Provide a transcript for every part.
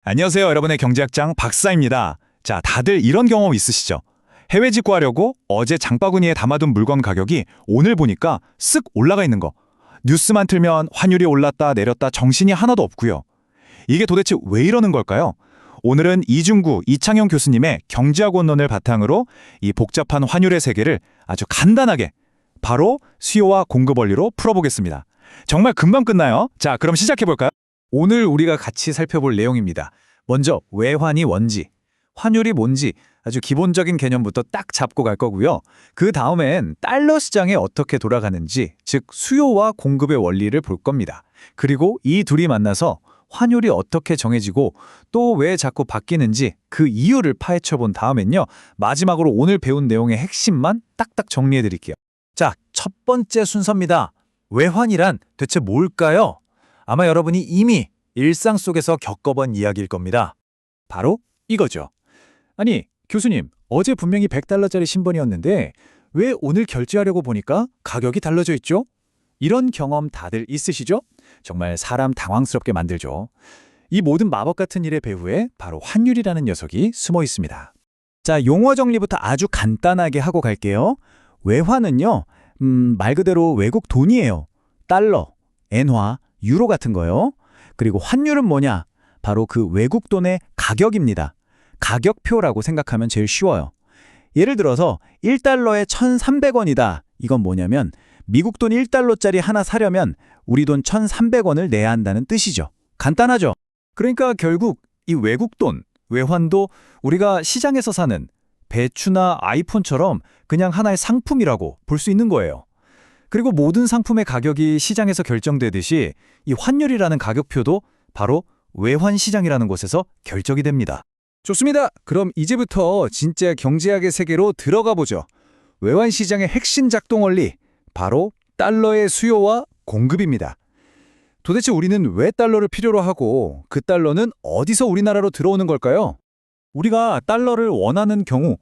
안녕하세요. 여러분의 경제학장 박사입니다. 자, 다들 이런 경험 있으시죠? 해외 직구하려고 어제 장바구니에 담아둔 물건 가격이 오늘 보니까 쓱 올라가 있는 거. 뉴스만 틀면 환율이 올랐다 내렸다 정신이 하나도 없고요. 이게 도대체 왜 이러는 걸까요? 오늘은 이중구 이창용 교수님의 경제학 원론을 바탕으로 이 복잡한 환율의 세계를 아주 간단하게 바로 수요와 공급 원리로 풀어보겠습니다. 정말 금방 끝나요. 자, 그럼 시작해볼까요? 오늘 우리가 같이 살펴볼 내용입니다. 먼저 외환이 뭔지, 환율이 뭔지 아주 기본적인 개념부터 딱 잡고 갈 거고요. 그 다음엔 달러 시장이 어떻게 돌아가는지, 즉 수요와 공급의 원리를 볼 겁니다. 그리고 이 둘이 만나서 환율이 어떻게 정해지고 또 왜 자꾸 바뀌는지 그 이유를 파헤쳐 본 다음엔요. 마지막으로 오늘 배운 내용의 핵심만 딱딱 정리해 드릴게요. 자, 첫 번째 순서입니다. 외환이란 대체 뭘까요? 아마 여러분이 이미 일상 속에서 겪어본 이야기일 겁니다. 바로 이거죠. 아니, 교수님, 어제 분명히 100달러짜리 신번이었는데 왜 오늘 결제하려고 보니까 가격이 달라져 있죠? 이런 경험 다들 있으시죠? 정말 사람 당황스럽게 만들죠. 이 모든 마법 같은 일의 배후에 바로 환율이라는 녀석이 숨어 있습니다. 자, 용어 정리부터 아주 간단하게 하고 갈게요. 외환은요, 말 그대로 외국 돈이에요. 달러, 엔화, 유로 같은 거요. 그리고 환율은 뭐냐? 바로 그 외국 돈의 가격입니다. 가격표라고 생각하면 제일 쉬워요. 예를 들어서 1달러에 1,300원이다. 이건 뭐냐면 미국 돈 1달러짜리 하나 사려면 우리 돈 1,300원을 내야 한다는 뜻이죠. 간단하죠? 그러니까 결국 이 외국 돈, 외환도 우리가 시장에서 사는 배추나 아이폰처럼 그냥 하나의 상품이라고 볼 수 있는 거예요. 그리고 모든 상품의 가격이 시장에서 결정되듯이 이 환율이라는 가격표도 바로 외환시장이라는 곳에서 결정이 됩니다. 좋습니다. 그럼 이제부터 진짜 경제학의 세계로 들어가 보죠. 외환시장의 핵심 작동 원리, 바로 달러의 수요와 공급입니다. 도대체 우리는 왜 달러를 필요로 하고 그 달러는 어디서 우리나라로 들어오는 걸까요? 우리가 달러를 원하는 경우,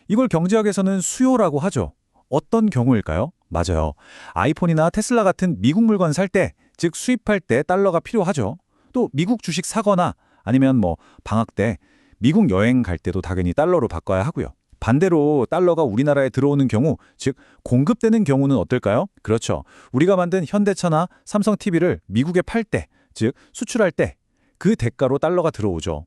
이걸 경제학에서는 수요라고 하죠. 어떤 경우일까요? 맞아요. 아이폰이나 테슬라 같은 미국 물건 살 때, 즉 수입할 때 달러가 필요하죠. 또 미국 주식 사거나 아니면 방학 때 미국 여행 갈 때도 당연히 달러로 바꿔야 하고요. 반대로 달러가 우리나라에 들어오는 경우, 즉 공급되는 경우는 어떨까요? 그렇죠. 우리가 만든 현대차나 삼성 TV를 미국에 팔 때, 즉 수출할 때 그 대가로 달러가 들어오죠.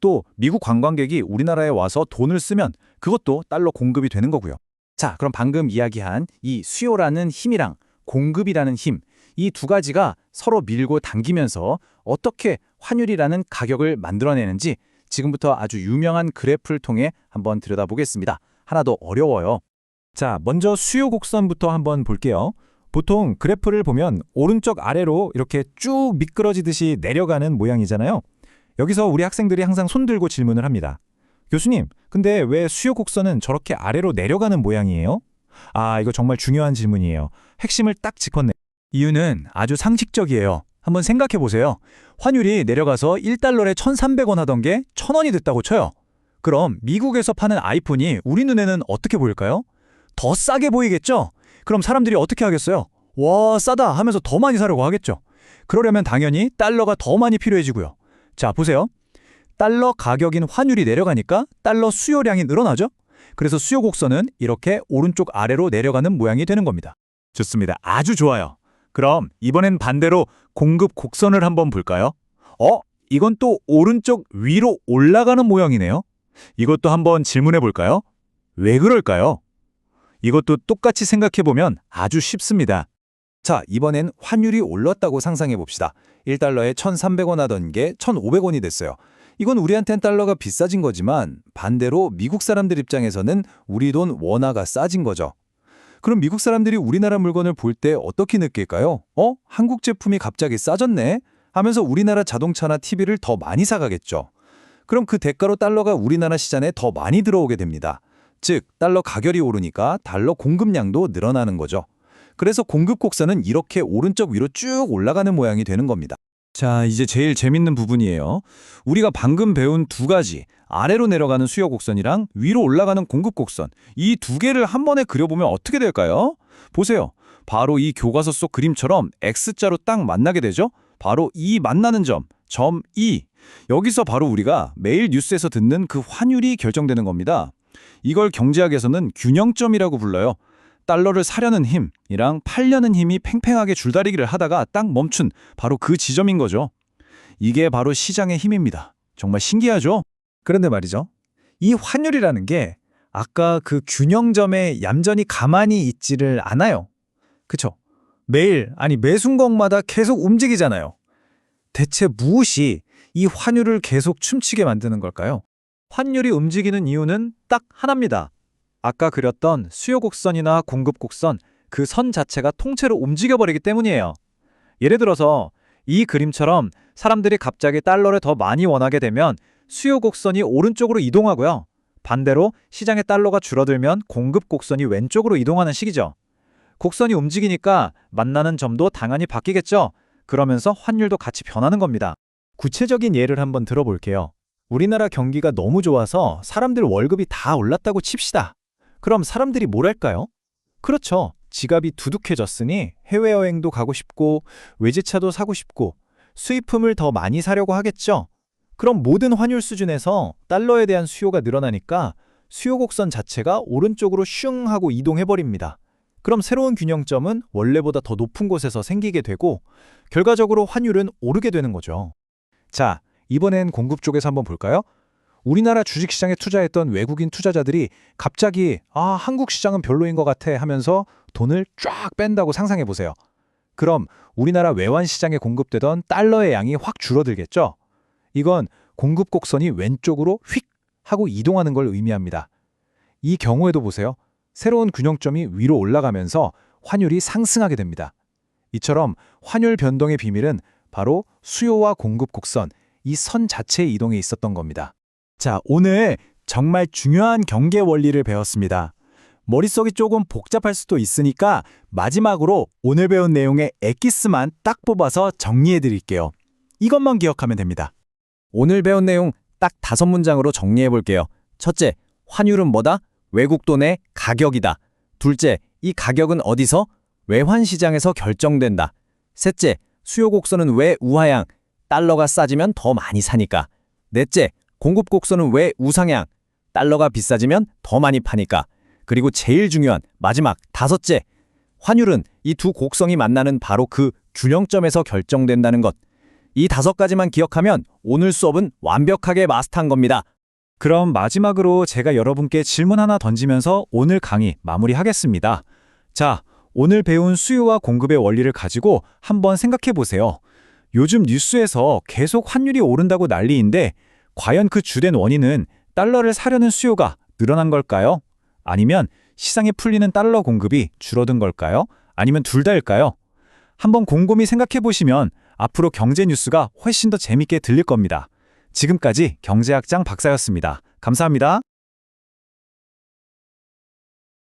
또 미국 관광객이 우리나라에 와서 돈을 쓰면 그것도 달러 공급이 되는 거고요. 자, 그럼 방금 이야기한 이 수요라는 힘이랑 공급이라는 힘, 이 두 가지가 서로 밀고 당기면서 어떻게 환율이라는 가격을 만들어내는지 지금부터 아주 유명한 그래프를 통해 한번 들여다보겠습니다. 하나도 어려워요. 자, 먼저 수요 곡선부터 한번 볼게요. 보통 그래프를 보면 오른쪽 아래로 이렇게 쭉 미끄러지듯이 내려가는 모양이잖아요. 여기서 우리 학생들이 항상 손 들고 질문을 합니다. 교수님, 근데 왜 수요 곡선은 저렇게 아래로 내려가는 모양이에요? 아, 이거 정말 중요한 질문이에요. 핵심을 딱 짚었네요. 이유는 아주 상식적이에요. 한번 생각해 보세요. 환율이 내려가서 1달러에 1,300원 하던 게 1,000원이 됐다고 쳐요. 그럼 미국에서 파는 아이폰이 우리 눈에는 어떻게 보일까요? 더 싸게 보이겠죠? 그럼 사람들이 어떻게 하겠어요? 와, 싸다 하면서 더 많이 사려고 하겠죠. 그러려면 당연히 달러가 더 많이 필요해지고요. 자, 보세요. 달러 가격인 환율이 내려가니까 달러 수요량이 늘어나죠? 그래서 수요 곡선은 이렇게 오른쪽 아래로 내려가는 모양이 되는 겁니다. 좋습니다. 아주 좋아요. 그럼 이번엔 반대로 공급 곡선을 한번 볼까요? 이건 또 오른쪽 위로 올라가는 모양이네요. 이것도 한번 질문해 볼까요? 왜 그럴까요? 이것도 똑같이 생각해 보면 아주 쉽습니다. 자, 이번엔 환율이 올랐다고 상상해 봅시다. 1달러에 1,300원 하던 게 1,500원이 됐어요. 이건 우리한텐 달러가 비싸진 거지만 반대로 미국 사람들 입장에서는 우리 돈 원화가 싸진 거죠. 그럼 미국 사람들이 우리나라 물건을 볼 때 어떻게 느낄까요? 한국 제품이 갑자기 싸졌네? 하면서 우리나라 자동차나 TV를 더 많이 사가겠죠. 그럼 그 대가로 달러가 우리나라 시장에 더 많이 들어오게 됩니다. 즉, 달러 가격이 오르니까 달러 공급량도 늘어나는 거죠. 그래서 공급 곡선은 이렇게 오른쪽 위로 쭉 올라가는 모양이 되는 겁니다. 자, 이제 제일 재밌는 부분이에요. 우리가 방금 배운 두 가지, 아래로 내려가는 수요 곡선이랑 위로 올라가는 공급 곡선, 이 두 개를 한 번에 그려보면 어떻게 될까요? 보세요. 바로 이 교과서 속 그림처럼 X자로 딱 만나게 되죠? 바로 이 만나는 점, 점 E, 여기서 바로 우리가 매일 뉴스에서 듣는 그 환율이 결정되는 겁니다. 이걸 경제학에서는 균형점이라고 불러요. 달러를 사려는 힘이랑 팔려는 힘이 팽팽하게 줄다리기를 하다가 딱 멈춘 바로 그 지점인 거죠. 이게 바로 시장의 힘입니다. 정말 신기하죠? 그런데 말이죠. 이 환율이라는 게 아까 그 균형점에 얌전히 가만히 있지를 않아요. 그쵸? 매일, 아니 매 순간마다 계속 움직이잖아요. 대체 무엇이 이 환율을 계속 춤추게 만드는 걸까요? 환율이 움직이는 이유는 딱 하나입니다. 아까 그렸던 수요 곡선이나 공급 곡선, 그 선 자체가 통째로 움직여버리기 때문이에요. 예를 들어서 이 그림처럼 사람들이 갑자기 달러를 더 많이 원하게 되면 수요 곡선이 오른쪽으로 이동하고요. 반대로 시장의 달러가 줄어들면 공급 곡선이 왼쪽으로 이동하는 식이죠. 곡선이 움직이니까 만나는 점도 당연히 바뀌겠죠. 그러면서 환율도 같이 변하는 겁니다. 구체적인 예를 한번 들어볼게요. 우리나라 경기가 너무 좋아서 사람들 월급이 다 올랐다고 칩시다. 그럼 사람들이 뭘 할까요? 그렇죠. 지갑이 두둑해졌으니 해외여행도 가고 싶고 외제차도 사고 싶고 수입품을 더 많이 사려고 하겠죠. 그럼 모든 환율 수준에서 달러에 대한 수요가 늘어나니까 수요 곡선 자체가 오른쪽으로 슝 하고 이동해버립니다. 그럼 새로운 균형점은 원래보다 더 높은 곳에서 생기게 되고 결과적으로 환율은 오르게 되는 거죠. 자, 이번엔 공급 쪽에서 한번 볼까요? 우리나라 주식시장에 투자했던 외국인 투자자들이 갑자기 한국 시장은 별로인 것 같아 하면서 돈을 쫙 뺀다고 상상해 보세요. 그럼 우리나라 외환 시장에 공급되던 달러의 양이 확 줄어들겠죠? 이건 공급 곡선이 왼쪽으로 휙 하고 이동하는 걸 의미합니다. 이 경우에도 보세요. 새로운 균형점이 위로 올라가면서 환율이 상승하게 됩니다. 이처럼 환율 변동의 비밀은 바로 수요와 공급 곡선, 이 선 자체의 이동에 있었던 겁니다. 자, 오늘 정말 중요한 경제 원리를 배웠습니다. 머릿속이 조금 복잡할 수도 있으니까 마지막으로 오늘 배운 내용의 엑기스만 딱 뽑아서 정리해 드릴게요. 이것만 기억하면 됩니다. 오늘 배운 내용 딱 5문장으로 정리해 볼게요. 첫째, 환율은 뭐다? 외국 돈의 가격이다. 둘째, 이 가격은 어디서? 외환 시장에서 결정된다. 셋째, 수요 곡선은 왜 우하향? 달러가 싸지면 더 많이 사니까. 넷째, 공급 곡선은 왜 우상향? 달러가 비싸지면 더 많이 파니까. 그리고 제일 중요한 마지막 5째, 환율은 이 두 곡선이 만나는 바로 그 균형점에서 결정된다는 것. 이 5가지만 기억하면 오늘 수업은 완벽하게 마스터한 겁니다. 그럼 마지막으로 제가 여러분께 질문 하나 던지면서 오늘 강의 마무리하겠습니다. 자, 오늘 배운 수요와 공급의 원리를 가지고 한번 생각해 보세요. 요즘 뉴스에서 계속 환율이 오른다고 난리인데 과연 그 주된 원인은 달러를 사려는 수요가 늘어난 걸까요? 아니면 시장에 풀리는 달러 공급이 줄어든 걸까요? 아니면 둘 다일까요? 한번 곰곰이 생각해 보시면 앞으로 경제 뉴스가 훨씬 더 재밌게 들릴 겁니다. 지금까지 경제학장 박사였습니다. 감사합니다.